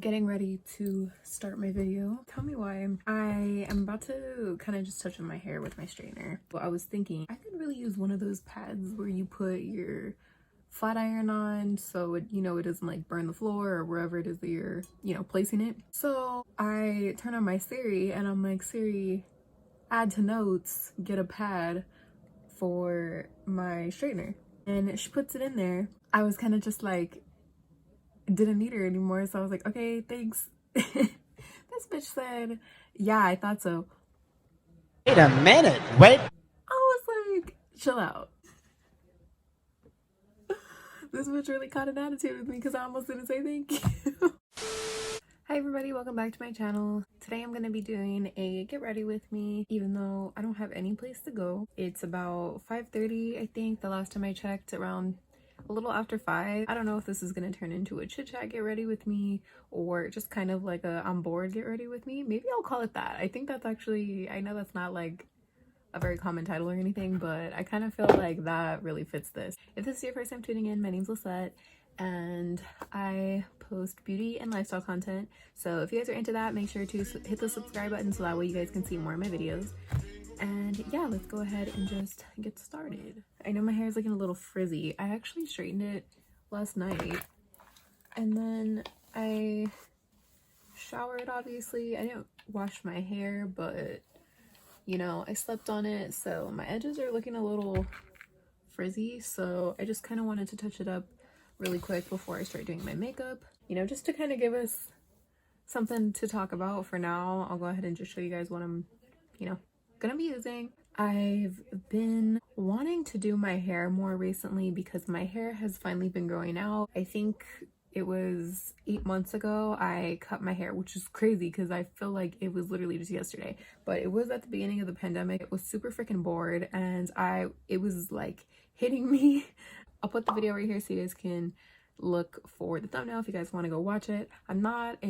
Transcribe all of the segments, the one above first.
getting ready to start my video. Tell me why. I am about to kind of just touch on my hair with my straightener. Well, I was thinking I could really use one of those pads where you put your flat iron on so it, it doesn't like burn the floor or wherever it is that you're, placing it. So I turn on my Siri and I'm like, Siri, add to notes, get a pad for my straightener. And she puts it in there. I was kind of just like, didn't need her anymore, so I was like, okay, thanks. This bitch said, yeah, I thought so. Wait a minute, wait. I was like, chill out. This bitch really caught an attitude with me because I almost didn't say thank you. Hi everybody, welcome back to my channel. Today I'm going to be doing a get ready with me, even though I don't have any place to go. It's about 5:30, I think. The last time I checked, around a little after 5. I don't know if this is going to turn into a chit chat get ready with me or just kind of like a I'm bored get ready with me. Maybe I'll call it that. I think that's actually, I know that's not like a very common title or anything, but I kind of feel like that really fits this. If this is your first time tuning in, my name's Lisette and I post beauty and lifestyle content. So if you guys are into that, make sure to hit the subscribe button so that way you guys can see more of my videos. And yeah, let's go ahead and just get started. I know my hair is looking a little frizzy. I actually straightened it last night and then I showered, obviously. I didn't wash my hair, but I slept on it, so my edges are looking a little frizzy, so I just kind of wanted to touch it up really quick before I start doing my makeup, just to kind of give us something to talk about. For now, I'll go ahead and just show you guys what I'm gonna be using. I've been wanting to do my hair more recently because my hair has finally been growing out. I think it was 8 months ago I cut my hair, which is crazy because I feel like it was literally just yesterday, but it was at the beginning of the pandemic. It was super freaking bored and it was like hitting me. I'll put the video right here so you guys can look for the thumbnail if you guys want to go watch it. I'm not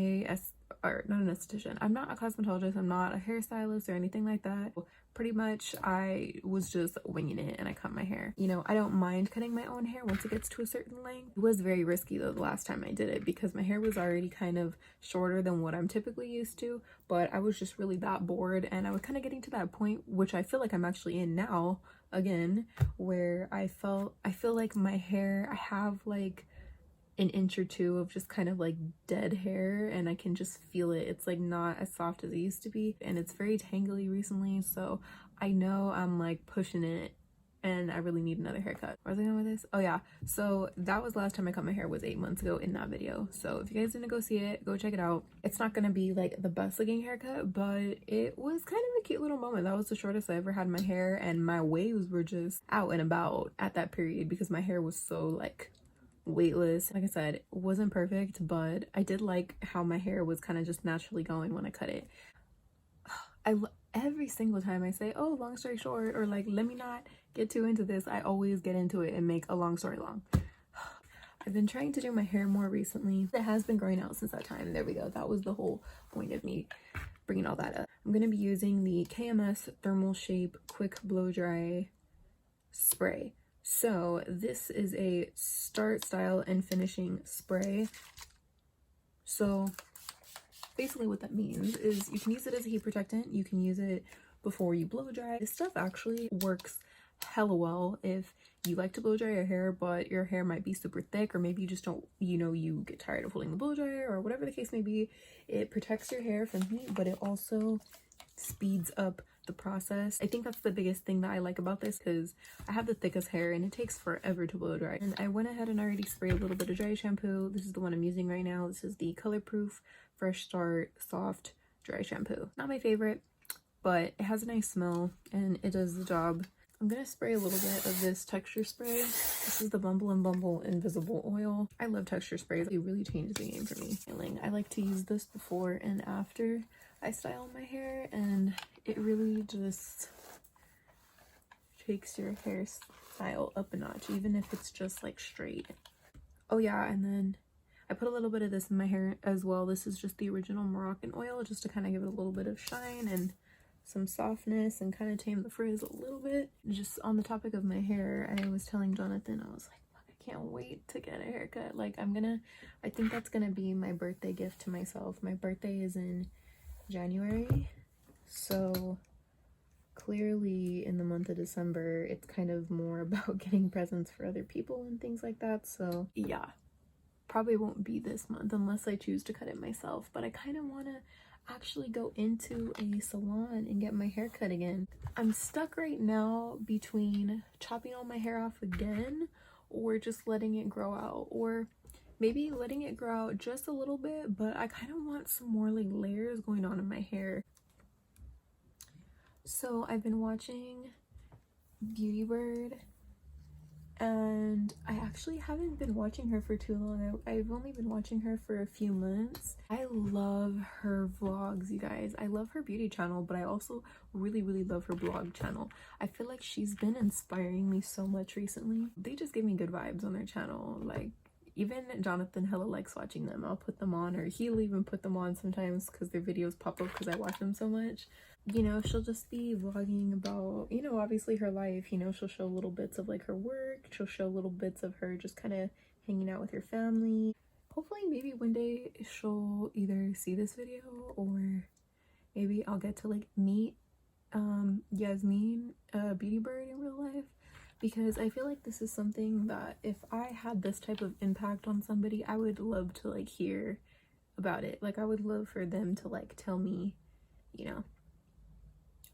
not an esthetician. I'm not a cosmetologist. I'm not a hairstylist or anything like that. Pretty much I was just winging it and I cut my hair. I don't mind cutting my own hair once it gets to a certain length. It was very risky though the last time I did it because my hair was already kind of shorter than what I'm typically used to, but I was just really that bored and I was kind of getting to that point, which I feel like I'm actually in now again, where I feel like my hair, I have like an inch or two of just kind of like dead hair and I can just feel it. It's like not as soft as it used to be and it's very tangly recently, so I know I'm like pushing it and I really need another haircut. Where was I going with this? Oh yeah, so that was the last time I cut my hair, was 8 months ago in that video. So if you guys didn't go see it, go check it out. It's not gonna be like the best looking haircut, but it was kind of a cute little moment. That was the shortest I ever had my hair and my waves were just out and about at that period because my hair was so like weightless. Like I said, it wasn't perfect, but I did like how my hair was kind of just naturally going when I cut it. Every single time I say, oh, long story short, or like, let me not get too into this, I always get into it and make a long story long. I've been trying to do my hair more recently. It has been growing out since that time. There we go. That was the whole point of me bringing all that up. I'm going to be using the KMS Thermal Shape Quick Blow Dry Spray. So this is a start, style, and finishing spray. So basically what that means is you can use it as a heat protectant. You can use it before you blow dry. This stuff actually works hella well if you like to blow dry your hair, but your hair might be super thick, or maybe you just don't, you get tired of holding the blow dryer, or whatever the case may be. It protects your hair from heat, but it also speeds up the process. I think that's the biggest thing that I like about this because I have the thickest hair and it takes forever to blow dry. And I went ahead and already sprayed a little bit of dry shampoo. This is the one I'm using right now. This is the Color Proof Fresh Start Soft Dry Shampoo. Not my favorite, but it has a nice smell and it does the job. I'm gonna spray a little bit of this texture spray. This is the Bumble and Bumble Invisible Oil. I love texture sprays. It really changes the game for me. I like to use this before and after I style my hair, and it really just takes your hairstyle up a notch, even if it's just like straight. Oh yeah, and then I put a little bit of this in my hair as well. This is just the original Moroccan oil, just to kind of give it a little bit of shine and some softness and kind of tame the frizz a little bit. Just on the topic of my hair, I was telling Jonathan, I was like, look, I can't wait to get a haircut. Like I think that's gonna be my birthday gift to myself. My birthday is in January, so clearly in the month of December it's kind of more about getting presents for other people and things like that. So yeah, probably won't be this month unless I choose to cut it myself, but I kind of want to actually go into a salon and get my hair cut again. I'm stuck right now between chopping all my hair off again or just letting it grow out, or maybe letting it grow out just a little bit, but I kind of want some more like layers going on in my hair. So I've been watching Beauty Bird, and I actually haven't been watching her for too long. I've only been watching her for a few months. I love her vlogs, you guys. I love her beauty channel, but I also really love her vlog channel. I feel like she's been inspiring me so much recently. They just give me good vibes on their channel. Like, even Jonathan hella likes watching them. I'll put them on, or he'll even put them on sometimes because their videos pop up because I watch them so much. You know, she'll just be vlogging about, you know, obviously her life. You know, she'll show little bits of like her work. She'll show little bits of her just kind of hanging out with her family. Hopefully maybe one day she'll either see this video, or maybe I'll get to like meet Yasmin Beauty Bird in real life, because I feel like this is something that if I had this type of impact on somebody, I would love to like hear about it. Like, I would love for them to like tell me, you know,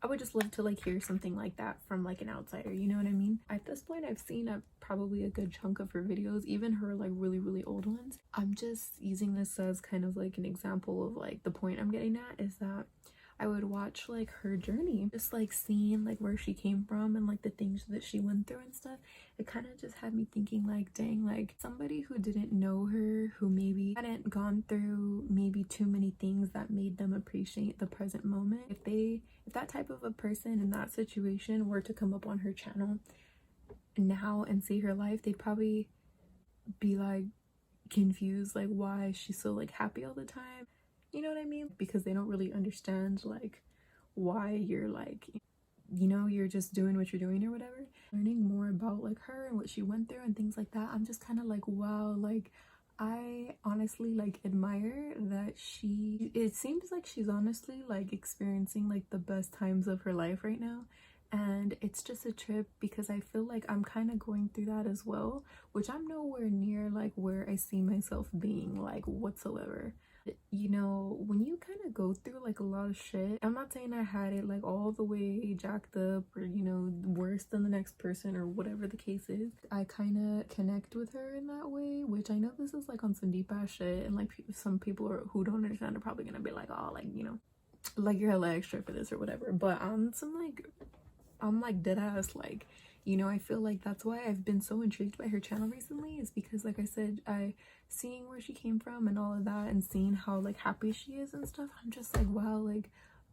I would just love to like hear something like that from like an outsider, you know what I mean? At this point, I've seen probably a good chunk of her videos, even her like really old ones. I'm just using this as kind of like an example of like the point I'm getting at, is that I would watch like her journey, just like seeing like where she came from and like the things that she went through and stuff. It kind of just had me thinking like, dang, like somebody who didn't know her, who maybe hadn't gone through maybe too many things that made them appreciate the present moment, if that type of a person in that situation were to come up on her channel now and see her life, they'd probably be like confused, like why she's so like happy all the time. You know what I mean? Because they don't really understand like why you're like, you know, you're just doing what you're doing or whatever. Learning more about like her and what she went through and things like that, I'm just kind of like, wow, like I honestly like admire that it seems like she's honestly like experiencing like the best times of her life right now. And it's just a trip, because I feel like I'm kind of going through that as well, which I'm nowhere near like where I see myself being like whatsoever. You know, when you kind of go through like a lot of shit, I'm not saying I had it like all the way jacked up or, you know, worse than the next person or whatever the case is. I kind of connect with her in that way, which I know this is like on some deep ass shit, and like some people who don't understand are probably gonna be like, oh, like, you know, like you're hella extra for this or whatever. But I'm like dead ass, like, you know, I feel like that's why I've been so intrigued by her channel recently, is because like I said, seeing where she came from and all of that, and seeing how like happy she is and stuff, I'm just like, wow, like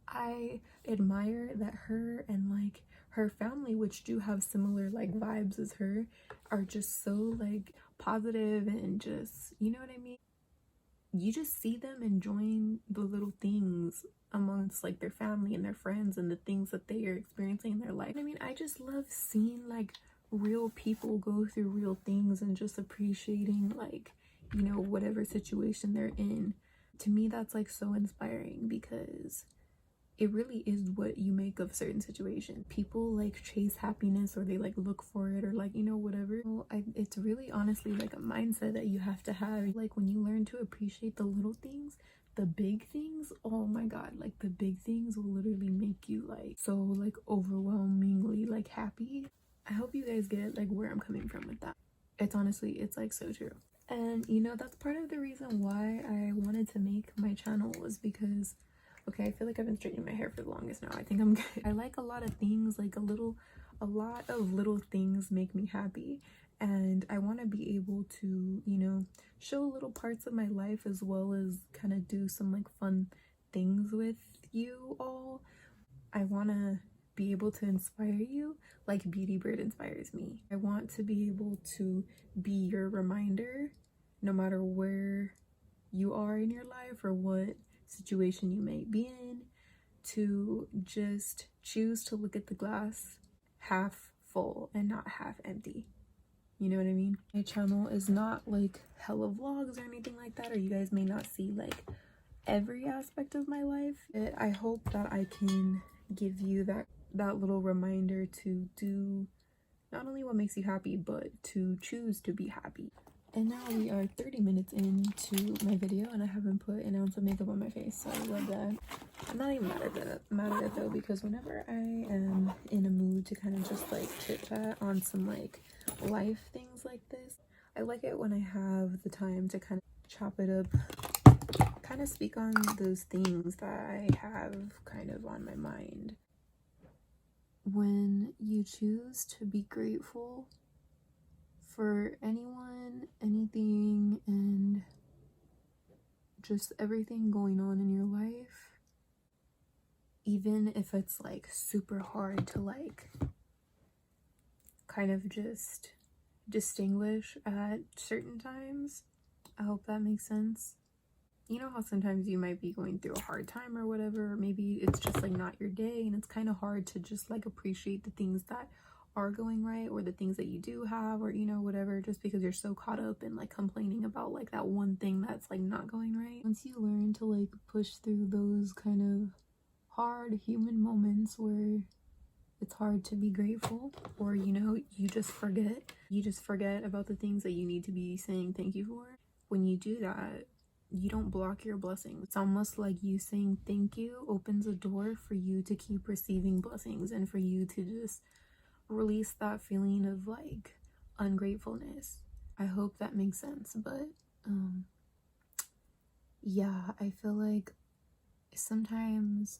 I admire that her and like her family, which do have similar like vibes as her, are just so like positive and just, you know what I mean? You just see them enjoying the little things amongst like their family and their friends and the things that they are experiencing in their life. I mean, I just love seeing like real people go through real things and just appreciating like, you know, whatever situation they're in. To me, that's like so inspiring, because it really is what you make of certain situations. People like chase happiness, or they like look for it, or like, you know, whatever. It's really honestly like a mindset that you have to have. Like when you learn to appreciate the little things, the big things, oh my god, like the big things will literally make you like so like overwhelmingly like happy. I hope you guys get like where I'm coming from with that. It's honestly, it's like so true. And you know, that's part of the reason why I wanted to make my channel, was because, okay, I feel like I've been straightening my hair for the longest now. I think I'm good. I like a lot of things, like a lot of little things make me happy. And I want to be able to, you know, show little parts of my life, as well as kind of do some like fun things with you all. I want to be able to inspire you like Beauty Bird inspires me. I want to be able to be your reminder, no matter where you are in your life or what situation you may be in, to just choose to look at the glass half full and not half empty. You know what I mean? My channel is not like hella vlogs or anything like that, or you guys may not see like every aspect of my life. I hope that I can give you that little reminder to do not only what makes you happy, but to choose to be happy. And now we are 30 minutes into my video and I haven't put an ounce of makeup on my face, so I love that. I'm not even mad at it though, because whenever I am in a mood to kind of just like chit chat on some like life things like this, I like it when I have the time to kind of chop it up, kind of speak on those things that I have kind of on my mind. When you choose to be grateful for anyone, anything, and just everything going on in your life, even if it's like super hard to like kind of just distinguish at certain times. I hope that makes sense. You know how sometimes you might be going through a hard time or whatever, or maybe it's just like not your day and it's kind of hard to just like appreciate the things that are going right, or the things that you do have, or you know, whatever, just because you're so caught up in like complaining about like that one thing that's like not going right. Once you learn to like push through those kind of hard human moments where it's hard to be grateful, or you know, you just forget about the things that you need to be saying thank you for. When you do that, you don't block your blessings. It's almost like you saying thank you opens a door for you to keep receiving blessings, and for you to just release that feeling of like ungratefulness. I hope that makes sense. But yeah, I feel like sometimes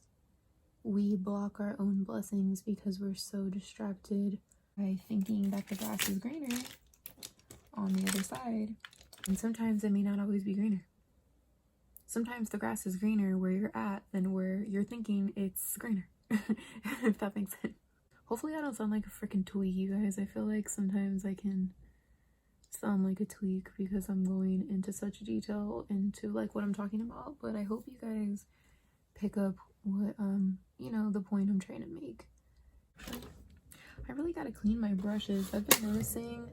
we block our own blessings because we're so distracted by thinking that the grass is greener on the other side. And sometimes it may not always be greener. Sometimes the grass is greener where you're at than where you're thinking it's greener. If that makes sense. Hopefully I don't sound like a freaking tweak, you guys. I feel like sometimes I can sound like a tweak because I'm going into such detail into like what I'm talking about, but I hope you guys pick up what you know, the point I'm trying to make. I really gotta clean my brushes. I've been noticing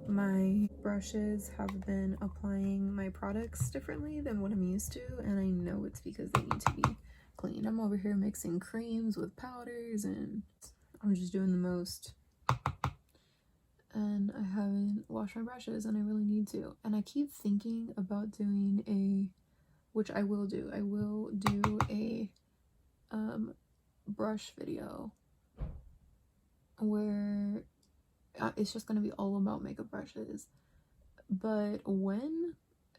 my brushes have been applying my products differently than what I'm used to, and I know it's because they need to be cleaned. I'm over here mixing creams with powders and I'm just doing the most, and I haven't washed my brushes and I really need to. And I keep thinking about doing which I will do a brush video where it's just gonna be all about makeup brushes. But when,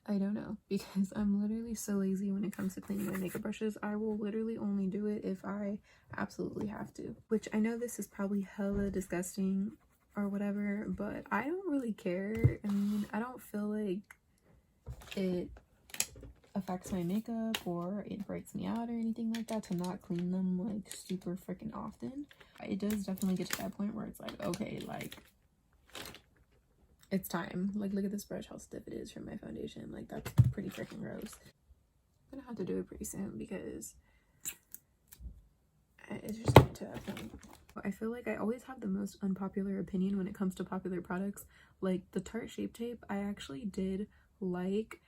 I don't know, because I'm literally so lazy when it comes to cleaning my makeup brushes. I will literally only do it if I absolutely have to, which I know this is probably hella disgusting or whatever, but I don't really care. I mean, I don't feel like it affects my makeup or it breaks me out or anything like that to not clean them like super freaking often. It does definitely get to that point where it's like, okay, like it's time. Like, look at this brush, how stiff it is from my foundation. Like, that's pretty freaking gross. I'm gonna have to do it pretty soon because it's just getting to that point. I feel like I always have the most unpopular opinion when it comes to popular products. Like the Tarte Shape Tape, I actually did like,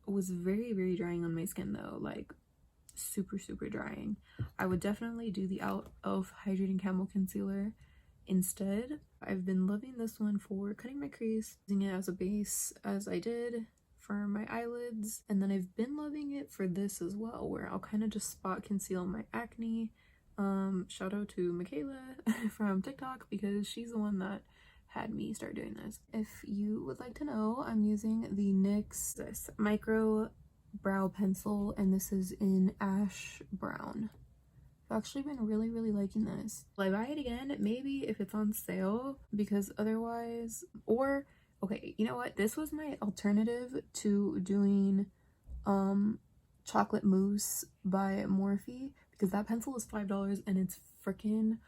was very, very drying on my skin though. Like super, super drying. I would definitely do the e.l.f. Hydrating Camel Concealer instead. I've been loving this one for cutting my crease, using it as a base as I did for my eyelids, and then I've been loving it for this as well, where I'll kind of just spot conceal my acne. Shout out to Michaela from TikTok because she's the one that had me start doing this. If you would like to know, I'm using the NYX micro brow pencil, and this is in ash brown. I've actually been really, really liking this. Will I buy it again? Maybe if it's on sale, because otherwise, or okay, you know what? This was my alternative to doing Chocolate Mousse by Morphe, because that pencil is $5 and it's freaking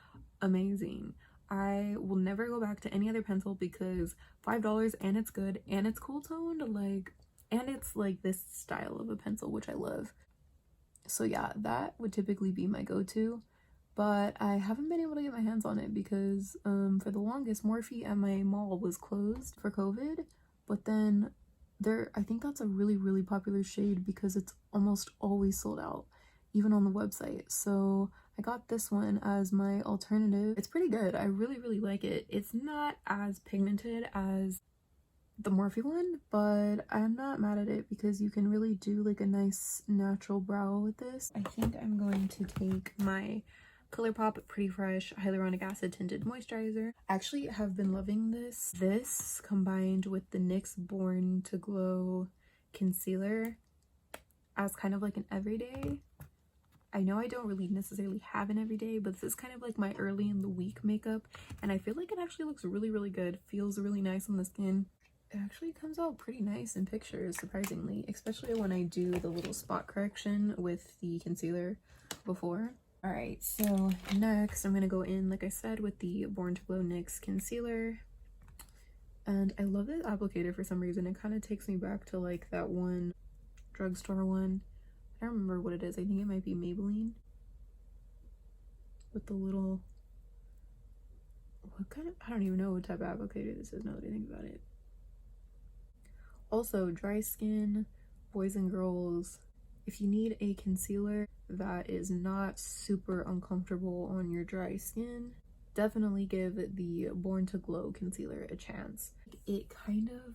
amazing. I will never go back to any other pencil because $5 and it's good and it's cool toned, like, and it's like this style of a pencil, which I love. So yeah, that would typically be my go-to. but I haven't been able to get my hands on it because for the longest Morphe at my mall was closed for COVID, but then I think that's a really popular shade because it's almost always sold out, even on the website. So I got this one as my alternative. It's pretty good. I really like it. It's not as pigmented as the Morphe one, but I'm not mad at it because you can really do like a nice natural brow with this. I think I'm going to take my ColourPop Pretty Fresh Hyaluronic Acid Tinted Moisturizer. I actually have been loving this. This combined with the NYX Born to Glow concealer as kind of like an everyday. I know I don't really necessarily have an everyday, but this is kind of like my early in the week makeup, and I feel like it actually looks really good. Feels really nice on the skin. It actually comes out pretty nice in pictures, surprisingly, especially when I do the little spot correction with the concealer before. Alright, so next I'm going to go in, like I said, with the Born to Glow NYX concealer. And I love this applicator for some reason. It kind of takes me back to like that one drugstore one. I don't remember what it is. I think it might be Maybelline. With the little... what kind of... I don't even know what type of applicator this is now that I think about it. Also, dry skin, boys and girls, if you need a concealer that is not super uncomfortable on your dry skin, definitely give the Born to Glow concealer a chance. It kind of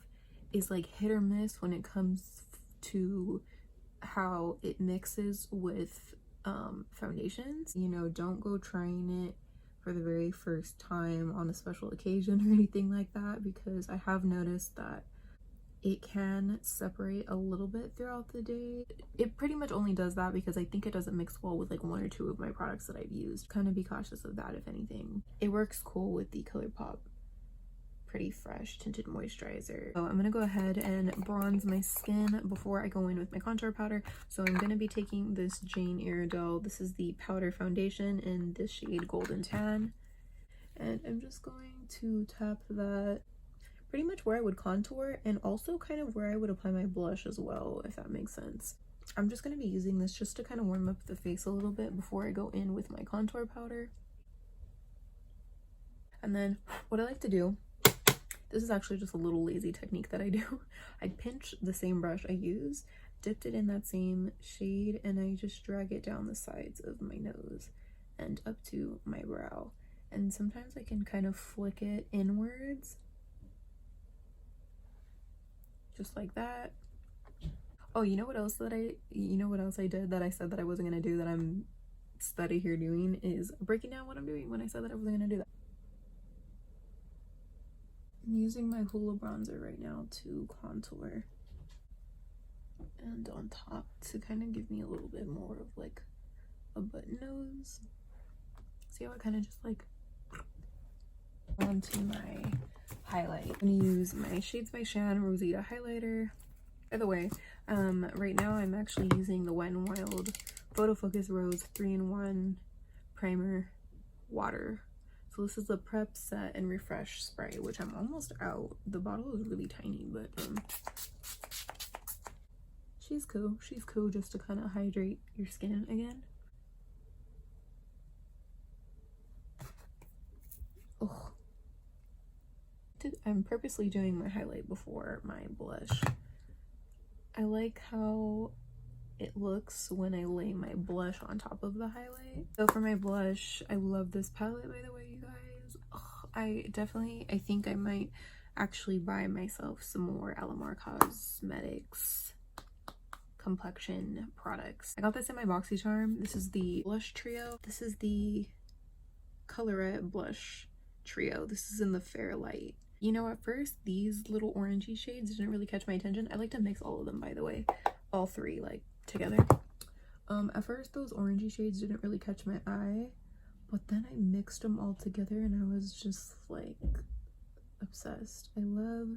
is like hit or miss when it comes to how it mixes with foundations. You know, don't go trying it for the very first time on a special occasion or anything like that, because I have noticed that it can separate a little bit throughout the day. It pretty much only does that because I think it doesn't mix well with like one or two of my products that I've used. Kind of be cautious of that if anything. It works cool with the ColourPop Pretty Fresh Tinted Moisturizer. So I'm gonna go ahead and bronze my skin before I go in with my contour powder. So I'm gonna be taking this Jane Iredale. This is the powder foundation in this shade Golden Tan. And I'm just going to tap that pretty much where I would contour, and also kind of where I would apply my blush as well, if that makes sense. I'm just going to be using this just to kind of warm up the face a little bit before I go in with my contour powder. And then what I like to do, this is actually just a little lazy technique that I do. I pinch the same brush I used, dipped it in that same shade, and I just drag it down the sides of my nose and up to my brow. And sometimes I can kind of flick it inwards, just like that. Oh, you know what else I did that I said that I wasn't gonna do that I'm steady here doing is breaking down what I'm doing when I said that I wasn't gonna do that. I'm using my Hoola bronzer right now to contour and on top to kind of give me a little bit more of like a button nose. See how I kind of just like onto my highlight. I'm gonna use my Shades by Shan Rosita highlighter. By the way, right now I'm actually using the Wet n Wild Photo Focus Rose 3-in-1 primer water. So this is the Prep, Set, and Refresh spray, which I'm almost out. The bottle is really tiny, but she's cool. She's cool just to kind of hydrate your skin again. Oh. I'm purposely doing my highlight before my blush. I like how it looks when I lay my blush on top of the highlight. So for my blush, I love this palette, by the way, you guys. Ugh, I think I might actually buy myself some more Alamar Cosmetics complexion products. I got this in my BoxyCharm. This is the blush trio. This is the Colorette blush trio. This is in the Fairlight. You know, at first these little orangey shades didn't really catch my attention. I like to mix all of them, by the way, all three like together. At first those orangey shades didn't really catch my eye, but then I mixed them all together and I was just like obsessed. I love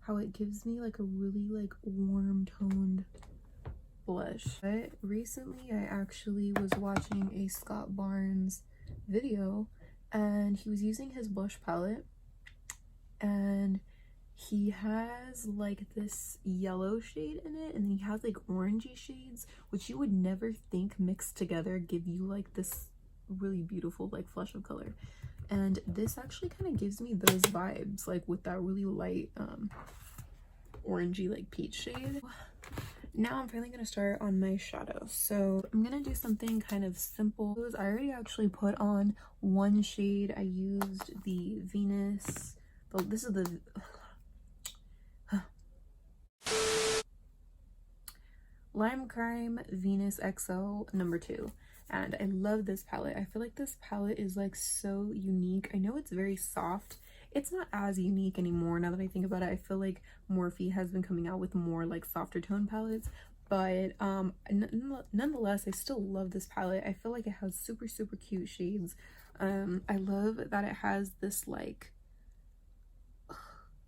how it gives me like a really like warm toned blush. But recently I actually was watching a Scott Barnes video and he was using his blush palette, and he has like this yellow shade in it, and then he has like orangey shades, which you would never think mixed together give you like this really beautiful like flush of color. And this actually kind of gives me those vibes, like with that really light orangey like peach shade. Now I'm finally gonna start on my shadow. So I'm gonna do something kind of simple. I already actually put on one shade. I used the Venus, but this is the Lime Crime Venus XO number 2, and I love this palette. I feel like this palette is like so unique. I know it's very soft. It's not as unique anymore now that I think about it. I feel like Morphe has been coming out with more like softer tone palettes, but nonetheless I still love this palette. I feel like it has super cute shades. I love that it has this like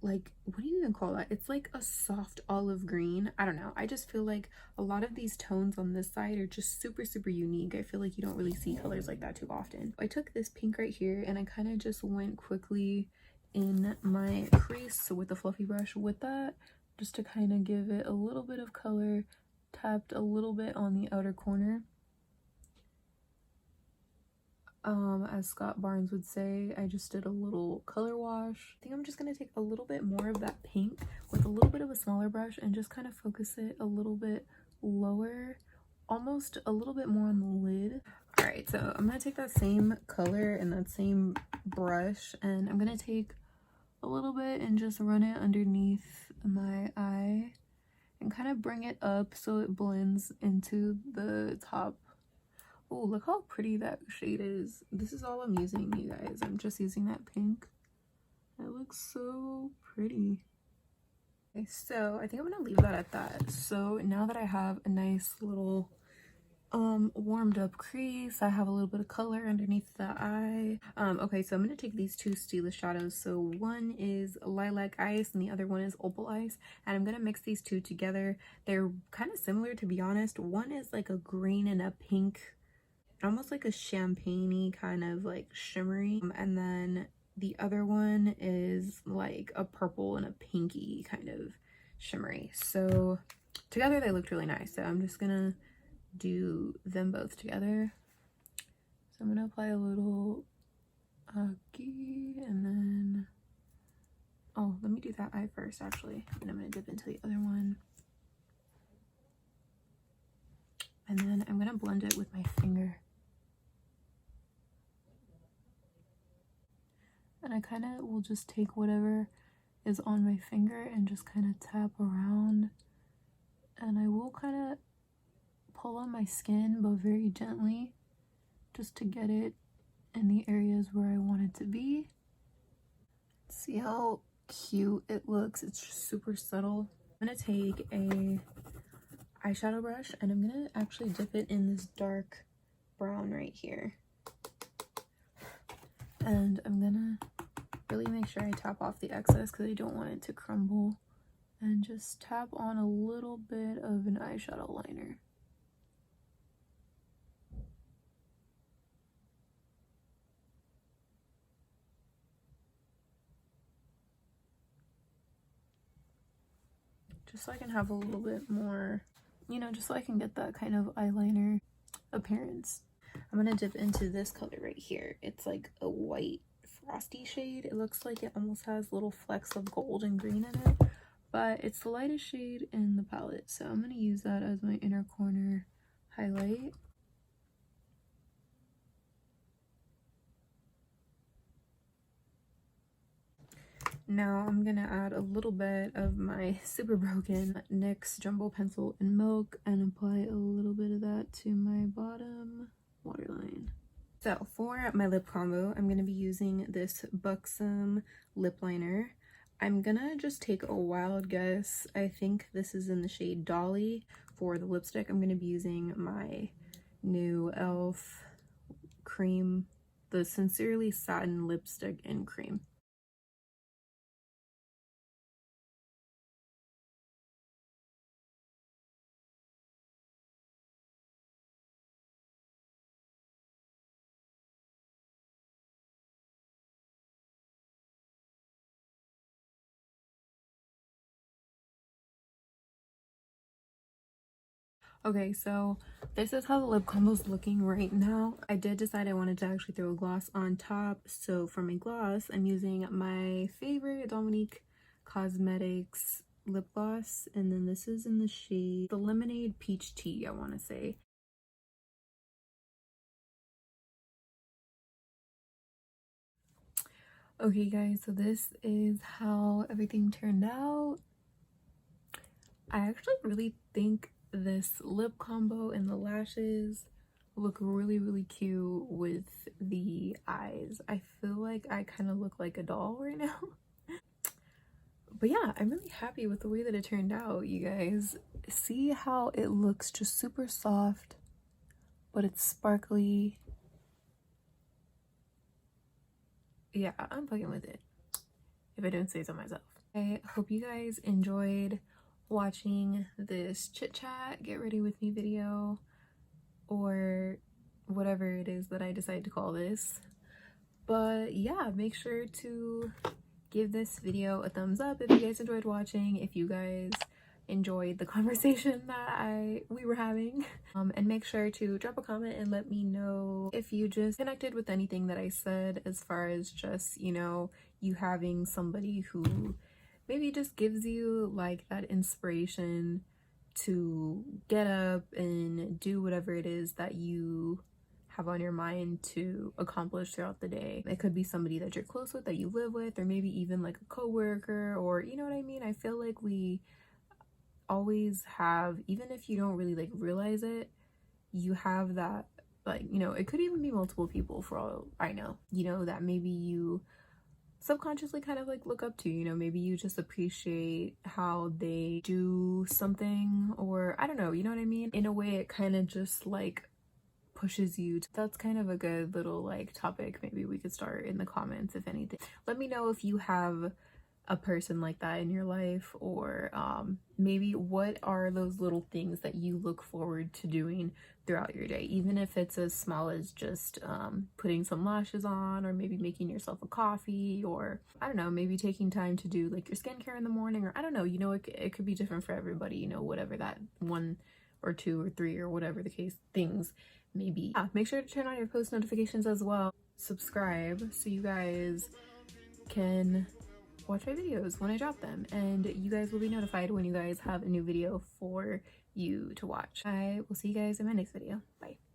what do you even call that? It's like a soft olive green. I don't know, I just feel like a lot of these tones on this side are just super unique. I feel like you don't really see colors like that too often. I took this pink right here and I kind of just went quickly in my crease with the fluffy brush with that, just to kind of give it a little bit of color. Tapped a little bit on the outer corner. As Scott Barnes would say, I just did a little color wash. I think I'm just gonna take a little bit more of that pink with a little bit of a smaller brush and just kind of focus it a little bit lower, almost a little bit more on the lid. All right, so I'm gonna take that same color and that same brush, and I'm gonna take a little bit and just run it underneath my eye and kind of bring it up so it blends into the top. Oh, look how pretty that shade is. This is all I'm using, you guys. I'm just using that pink. That looks so pretty. Okay, so I think I'm gonna leave that at that. So now that I have a nice little warmed up crease, I have a little bit of color underneath the eye. Okay, so I'm gonna take these two Stila shadows. So one is Lilac Ice and the other one is Opal Ice, and I'm gonna mix these two together. They're kind of similar, to be honest. One is like a green and a pink, almost like a champagne-y kind of like shimmery, and then the other one is like a purple and a pinky kind of shimmery. So together they looked really nice, so I'm just gonna do them both together. So I'm gonna apply a little ghee, and then let me do that eye first actually, and I'm gonna dip into the other one, and then I'm gonna blend it with my finger. And I kind of will just take whatever is on my finger and just kind of tap around. And I will kind of pull on my skin, but very gently, just to get it in the areas where I want it to be. See how cute it looks? It's just super subtle. I'm going to take a eyeshadow brush and I'm going to actually dip it in this dark brown right here. And I'm gonna really make sure I tap off the excess because I don't want it to crumble, and just tap on a little bit of an eyeshadow liner. Just so I can have a little bit more, you know, just so I can get that kind of eyeliner appearance. I'm gonna dip into this color right here. It's like a white frosty shade. It looks like it almost has little flecks of gold and green in it, but it's the lightest shade in the palette, so I'm gonna use that as my inner corner highlight. Now I'm gonna add a little bit of my super broken NYX Jumbo Pencil in Milk and apply a little bit of that to my bottom waterline. So for my lip combo, I'm gonna be using this Buxom lip liner. I'm gonna just take a wild guess. I think this is in the shade Dolly. For the lipstick, I'm gonna be using my new e.l.f. cream, the Sincerely Satin lipstick in cream. Okay, so this is how the lip combo's looking right now. I did decide I wanted to actually throw a gloss on top. So for my gloss, I'm using my favorite Dominique Cosmetics lip gloss. And then this is in the shade, the Lemonade Peach Tea, I want to say. Okay guys, so this is how everything turned out. I actually really think this lip combo and the lashes look really cute with the eyes. I feel like I kind of look like a doll right now. But yeah, I'm really happy with the way that it turned out, you guys. See how it looks just super soft, but it's sparkly. Yeah, I'm fucking with it, if I don't say so myself. I hope you guys enjoyed watching this chit chat, get ready with me video, or whatever it is that I decide to call this. But yeah, make sure to give this video a thumbs up if you guys enjoyed watching, if you guys enjoyed the conversation that we were having, and make sure to drop a comment and let me know if you just connected with anything that I said, as far as just, you know, you having somebody who maybe just gives you like that inspiration to get up and do whatever it is that you have on your mind to accomplish throughout the day. It could be somebody that you're close with, that you live with, or maybe even like a coworker, or you know what I mean? I feel like we always have, even if you don't really like realize it, you have that, like, you know, it could even be multiple people for all I know, you know, that maybe you subconsciously kind of like look up to, you know, maybe you just appreciate how they do something, or I don't know, you know what I mean? In a way, it kind of just like pushes you to, that's kind of a good little like topic maybe we could start in the comments. If anything, let me know if you have a person like that in your life, or maybe what are those little things that you look forward to doing throughout your day, even if it's as small as just putting some lashes on, or maybe making yourself a coffee, or I don't know, maybe taking time to do like your skincare in the morning, or I don't know, you know, it could be different for everybody, you know, whatever that one or two or three or whatever the case things maybe. Yeah, make sure to turn on your post notifications as well. Subscribe so you guys can watch my videos when I drop them, and you guys will be notified when you guys have a new video for you to watch. I will see you guys in my next video. Bye.